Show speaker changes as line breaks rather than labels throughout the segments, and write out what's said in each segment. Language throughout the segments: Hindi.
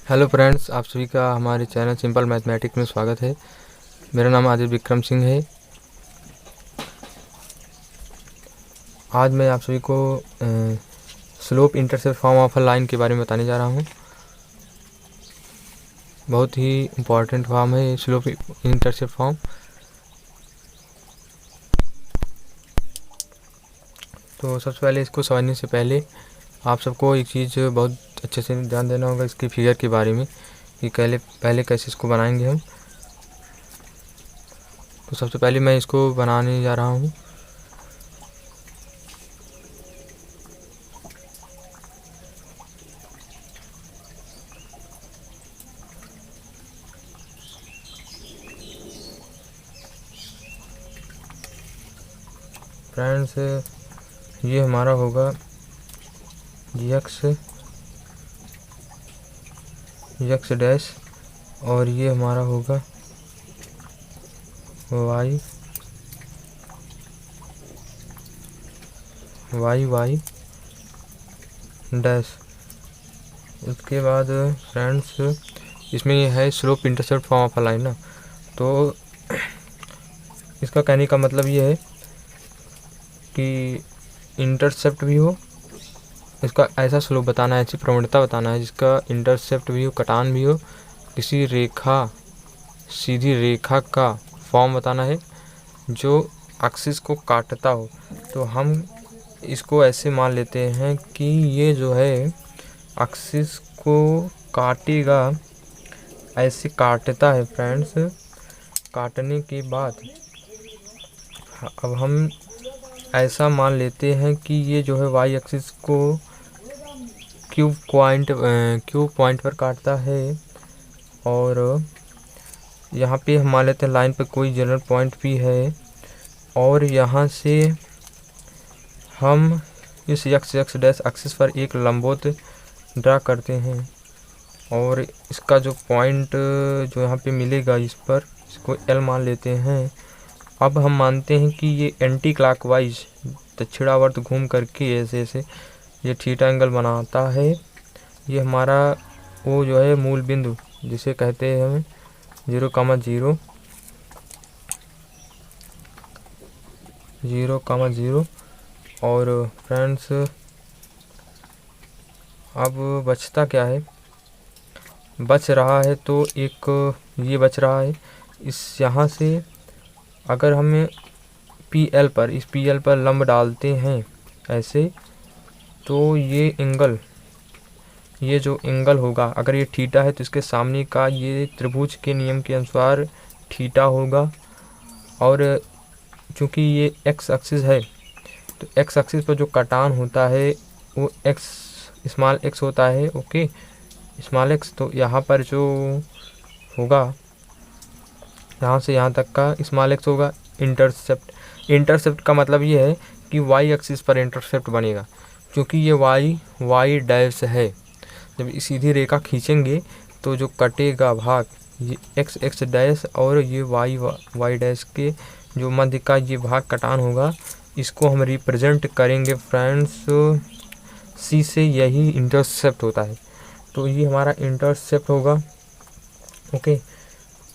हेलो फ्रेंड्स, आप सभी का हमारे चैनल सिंपल मैथमेटिक्स में स्वागत है। मेरा नाम आदित्य विक्रम सिंह है। आज मैं आप सभी को slope intercept form of a line के बारे में बताने जा रहा हूँ। बहुत ही इम्पॉर्टेंट फॉर्म है स्लोप इंटरसेप्ट फॉर्म। तो सबसे पहले इसको समझने से पहले आप सबको एक चीज़ बहुत अच्छे से ध्यान देना होगा इसकी फिगर के बारे में कि पहले कैसे इसको बनाएंगे हम। तो सबसे पहले मैं इसको बनाने जा रहा हूँ। फ्रेंड्स, ये हमारा होगा यक्स डैश और ये हमारा होगा वाई डैश। उसके बाद फ्रेंड्स, इसमें ये है slope intercept form of a line ना। तो इसका कहने का मतलब ये है कि इंटरसेप्ट भी हो, इसका ऐसा स्लोप बताना है, ऐसी प्रवणता बताना है जिसका इंटरसेप्ट भी हो, कटान भी हो, किसी सीधी रेखा का फॉर्म बताना है जो एक्सिस को काटता हो। तो हम इसको ऐसे मान लेते हैं कि ये जो है एक्सिस को काटेगा, ऐसे काटता है फ्रेंड्स। काटने के बाद अब हम ऐसा मान लेते हैं कि ये जो है वाई एक्सिस को क्यू पॉइंट पर काटता है और यहाँ पे हम मान लेते हैं लाइन पर कोई जनरल पॉइंट भी है और यहाँ से हम इस एक्स डैश एक्सिस पर एक लंबवत ड्रा करते हैं और इसका जो पॉइंट जो यहाँ पे मिलेगा इस पर, इसको एल मान लेते हैं। अब हम मानते हैं कि ये एंटी क्लॉकवाइज दक्षिणावर्त घूम करके ऐसे ऐसे ये थीटा एंगल बनाता है। ये हमारा वो जो है मूल बिंदु जिसे कहते हैं हमें 0,0 और फ्रेंड्स अब बचता क्या है, बच रहा है तो एक ये बच रहा है। इस यहाँ से अगर हमें इस पी एल पर लंब डालते हैं ऐसे, तो ये जो एंगल होगा, अगर ये थीटा है तो इसके सामने का ये त्रिभुज के नियम के अनुसार थीटा होगा। और चूँकि ये एक्स एक्सिस है तो एक्स एक्सिस पर जो कटान होता है वो स्मॉल एक्स होता है। Okay, small x. तो यहाँ पर जो होगा यहाँ से यहाँ तक का स्मॉल एक्स होगा इंटरसेप्ट का मतलब ये है कि वाई एक्सिस पर इंटरसेप्ट बनेगा, क्योंकि ये वाई डैश है। जब सीधी रेखा खींचेंगे तो जो कटेगा भाग ये एक्स डैश और ये वाई डैश के जो मध्य का ये भाग कटान होगा, इसको हम रिप्रेजेंट करेंगे फ्रेंड्स सी से। यही इंटरसेप्ट होता है, तो ये हमारा इंटरसेप्ट होगा। ओके,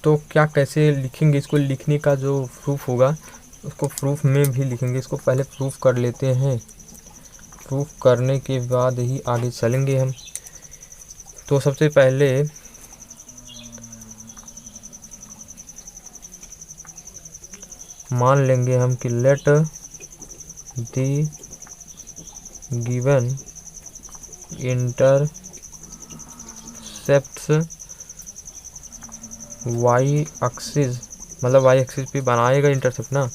तो क्या कैसे लिखेंगे इसको, लिखने का जो प्रूफ होगा उसको प्रूफ में भी लिखेंगे। इसको पहले प्रूफ कर लेते हैं, प्रूफ करने के बाद ही आगे चलेंगे हम। तो सबसे पहले मान लेंगे हम कि let the given intercepts Y axis, मतलब वाई एक्सिस पे बनाएगा इंटरसेप्ट ना,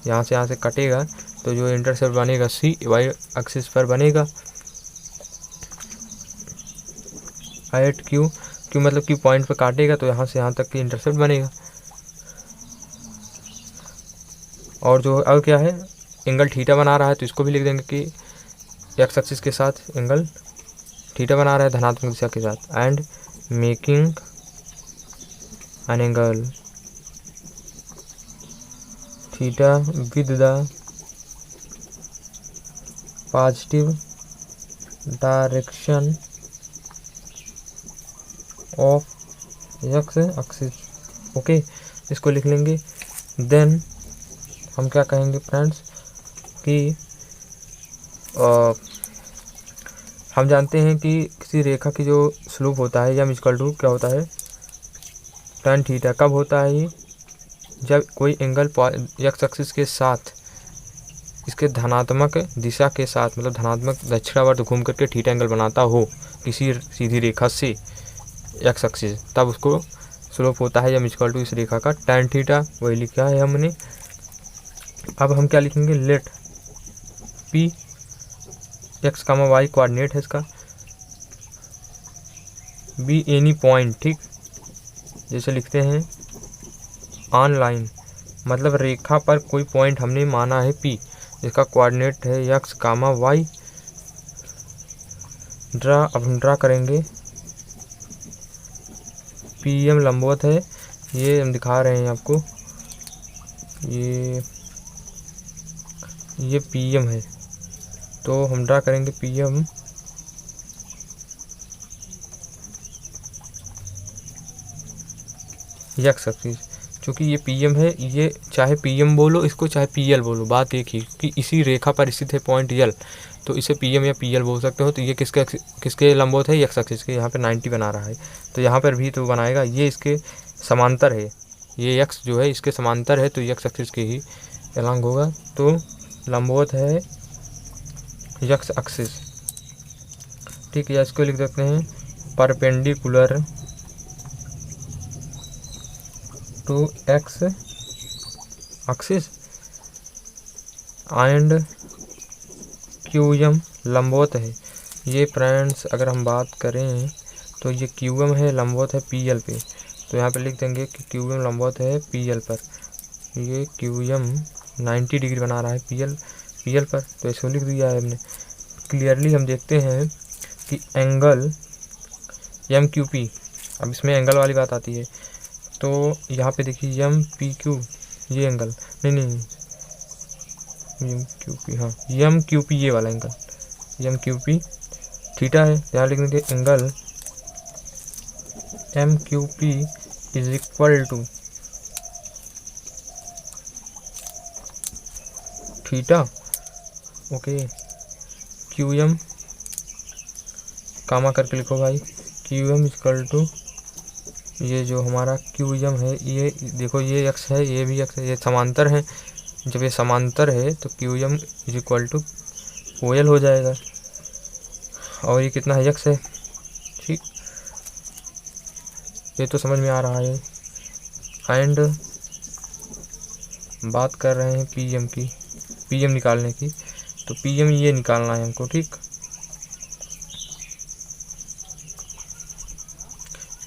यहाँ से कटेगा तो जो इंटरसेप्ट बनेगा सी वाई एक्सिस पर बनेगा। एट क्यू मतलब क्यू पॉइंट पर काटेगा तो यहाँ से यहाँ तक की इंटरसेप्ट बनेगा। और जो अब क्या है, एंगल थीटा बना रहा है तो इसको भी लिख देंगे कि एक्स एक्सिस के साथ एंगल थीटा बना रहा है धनात्मक दिशा के साथ, and making an angle theta with the positive direction of x axis. Okay, इसको लिख लेंगे। देन हम क्या कहेंगे फ्रेंड्स कि हम जानते हैं कि किसी रेखा की जो स्लोप होता है या इक्वल टू क्या होता है, tan थीटा। कब होता है ये? जब कोई एंगल एक्स एक्सिस के साथ इसके धनात्मक दिशा के साथ, मतलब धनात्मक दक्षिणावर्त घूम करके थीटा एंगल बनाता हो किसी सीधी रेखा से एक्स एक्सिस, तब उसको स्लोप होता है या इक्वल टू इस रेखा का tan थीटा। वही लिखा है हमने। अब हम क्या लिखेंगे, late P x comma y coordinate है इसका, बी एनी पॉइंट। ठीक, जैसे लिखते हैं ऑन लाइन, मतलब रेखा पर कोई पॉइंट हमने माना है पी, जिसका कोऑर्डिनेट है एक्स कामा वाई। ड्रा, अब हम ड्रा करेंगे। पी एम लंबवत है, ये हम दिखा रहे हैं आपको, ये पी एम है। तो हम ड्रा करेंगे पी एम एक्स एक्सिस। चूँकि ये पी एम है, ये चाहे पी एम बोलो इसको, चाहे पी एल बोलो, बात एक ही, कि इसी रेखा पर स्थित है पॉइंट यल, तो इसे पी एम या पी एल बोल सकते हो। तो ये किसके लंबवत है, एक्स एक्सिस के। यहाँ पे 90 बना रहा है, तो यहाँ पर भी तो बनाएगा, ये इसके समांतर है, ये एक्स जो है इसके समांतर है, तो एक्स एक्सिस के ही अलॉन्ग होगा। तो लंबवत है एक्स एक्सिस। ठीक है, इसको लिख सकते हैं perpendicular to X axis and Q M लंबवत है। ये फ्रेंड्स अगर हम बात करें तो ये क्यू एम है, लंबवत है पी एल पे। तो यहाँ पे लिख देंगे कि क्यू एम लंबवत है पी एल पर। ये क्यू एम 90 डिग्री बना रहा है पी एल पर, तो इसको लिख दिया है हमने। क्लियरली हम देखते हैं कि एंगल एम क्यू पी, अब इसमें एंगल वाली बात आती है, तो यहाँ पे देखिए एम पी क्यू, ये एंगल नहीं एम क्यू पी, हाँ एम क्यू पी, ये वाला angle M Q P theta है। यहाँ लिख देंगे angle M Q P is equal to theta. Okay, Q M comma करके लिखो भाई, क्यू एम इक्वल टू, ये जो हमारा क्यू एम है, ये देखो ये एक्स है, ये भी एक्स है, ये समांतर है। जब ये समांतर है तो Q M is equal to O L हो जाएगा, और ये कितना है, एक्स है। ठीक, ये तो समझ में आ रहा है। एंड बात कर रहे हैं पी एम की, पी एम निकालने की, तो पी एम ये निकालना है हमको। ठीक,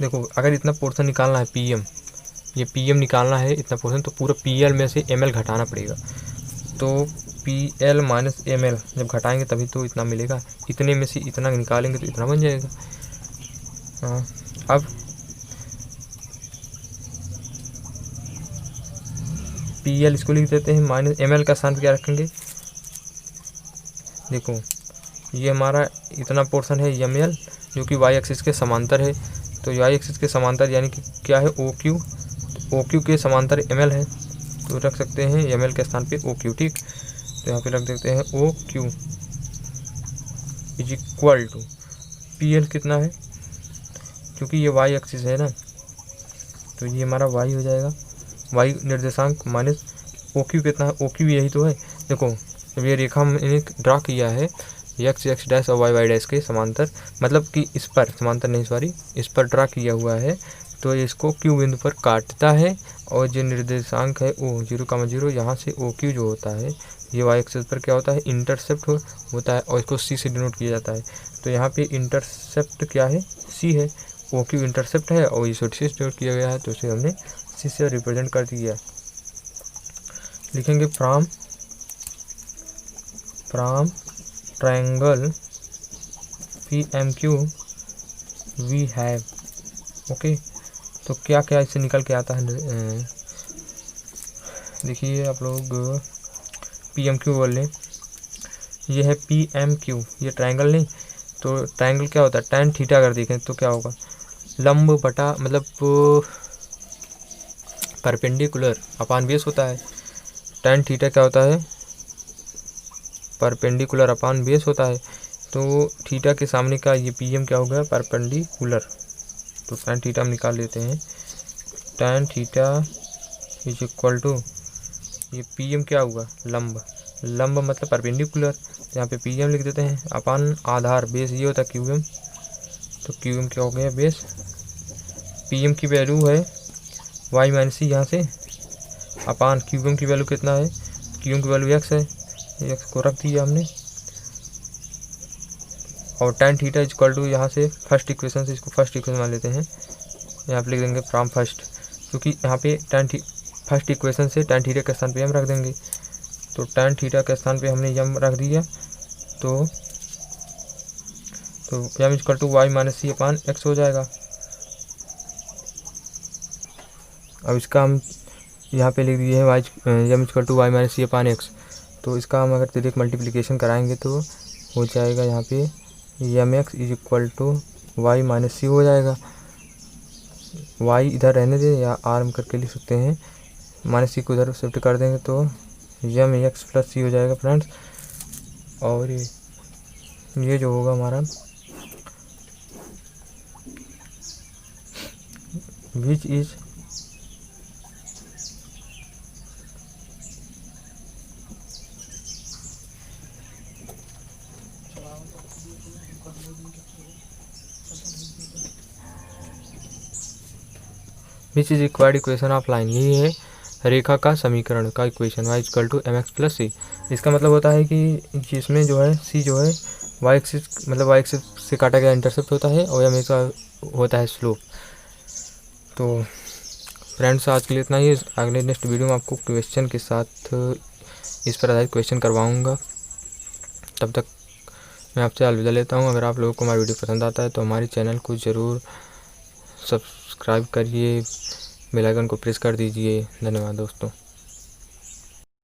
देखो अगर इतना पोर्शन निकालना है पी एम, ये पी एम निकालना है इतना पोर्शन, तो पूरा पी एल में से एम एल घटाना पड़ेगा। तो P L minus M L जब घटाएंगे तभी तो इतना मिलेगा, इतने में से इतना निकालेंगे तो इतना बन जाएगा। हाँ, अब पी एल इसको लिख देते हैं, माइनस एम एल का स्थान क्या रखेंगे। देखो ये हमारा इतना पोर्शन है एम एल, जो कि वाई एक्सिस के समांतर है। तो वाई एक्सिस के समांतर यानी कि क्या है, ओ क्यू, ओ क्यू के समांतर एम एल है, तो रख सकते हैं एम एल के स्थान पे ओ क्यू। ठीक, तो यहाँ पे रख देते हैं O Q is equal to P L कितना है, क्योंकि ये वाई एक्सिस है ना, तो ये हमारा वाई हो जाएगा, वाई निर्देशांक माइनस ओ क्यू कितना है, ओ क्यू यही तो है। देखो जब ये रेखा हमने ड्रा किया है एक्स एक्स डैश और वाई वाई डैश के समांतर, मतलब कि इस पर समांतर नहीं, सॉरी, इस पर ड्रा किया हुआ है, तो इसको क्यू बिंदु पर काटता है, और जो निर्देशांक है ओ 0,0, यहाँ से ओ क्यू जो होता है ये वाई एक्सिस पर क्या होता है, इंटरसेप्ट होता है, और इसको सी से डिनोट किया जाता है। तो यहाँ पे इंटरसेप्ट क्या है, सी है, ओ क्यू इंटरसेप्ट है, और इसे सी से डिनोट किया गया है, तो इसे हमने सी से रिप्रेजेंट कर दिया। लिखेंगे from triangle P M Q we have. Okay, तो क्या क्या इससे निकल के आता है, देखिए आप लोग पी एम क्यू बोल लें, ये है पी एम क्यू, ये ट्रायंगल नहीं, तो ट्रायंगल क्या होता है, tan थीटा अगर देखें तो क्या होगा, लंब बटा मतलब परपेंडिकुलर अपान बेस होता है। tan थीटा क्या होता है, परपेंडिकुलर अपान बेस होता है। तो थीटा के सामने का ये pm क्या हो गया, परपेंडिकुलर। तो tan थीटा हम निकाल लेते हैं, tan theta is equal to ये pm क्या हुआ, लंब, लंब मतलब परपेंडिकुलर, यहाँ पे pm लिख देते हैं अपान आधार, बेस ये होता है qm। तो qm क्या हो गया, बेस। pm की वैल्यू है y माइनस सी, यहाँ से अपान qm की वैल्यू कितना है, qm की वैल्यू x है, x को रख दिया हमने। और tan theta is equal to यहाँ से फर्स्ट इक्वेशन से इसको फर्स्ट इक्वेशन मान लेते हैं, यहाँ पे लिख देंगे फ्रॉम फर्स्ट, क्योंकि यहाँ पे फर्स्ट इक्वेशन से tan थीटा के स्थान पे हम रख देंगे। तो tan थीटा के स्थान पे हमने यम रख दिया, तो M equal to Y minus C upon X हो जाएगा। अब इसका हम यहाँ पे लिख दिए है Y M equal to Y minus C upon X. तो इसका हम अगर डायरेक्ट मल्टीप्लिकेशन कराएंगे तो हो जाएगा यहाँ पे M X is equal to Y minus C हो जाएगा। वाई इधर रहने दें या आर्म करके लिख सकते हैं, माइनस सी को इधर शिफ्ट कर देंगे तो यम एक्स प्लस सी हो जाएगा फ्रेंड्स। और ये जो होगा हमारा which is required equation of line, यही है रेखा का समीकरण का equation y equal to M X plus C. इसका मतलब होता है कि जिसमें जो है c जो है y एक्सिस मतलब y एक्सिस से काटा गया इंटरसेप्ट होता है और m का होता है स्लोप। तो फ्रेंड्स आज के लिए इतना ही, अगले नेक्स्ट वीडियो में आपको क्वेश्चन के साथ इस पर आधारित क्वेश्चन करवाऊँगा। तब तक मैं आपसे अलविदा लेता हूँ। अगर आप लोगों को हमारा वीडियो पसंद आता है तो हमारे चैनल को ज़रूर सब्सक्राइब करिए, बेल आइकन को प्रेस कर दीजिए। धन्यवाद दोस्तों।